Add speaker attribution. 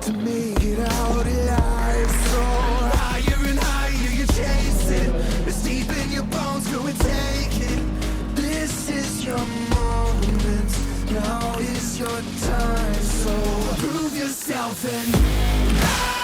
Speaker 1: to make it out alive. So higher and higher you're chasing, it's deep in your bones, go and take it. This is your moment, now is your time. So prove yourself and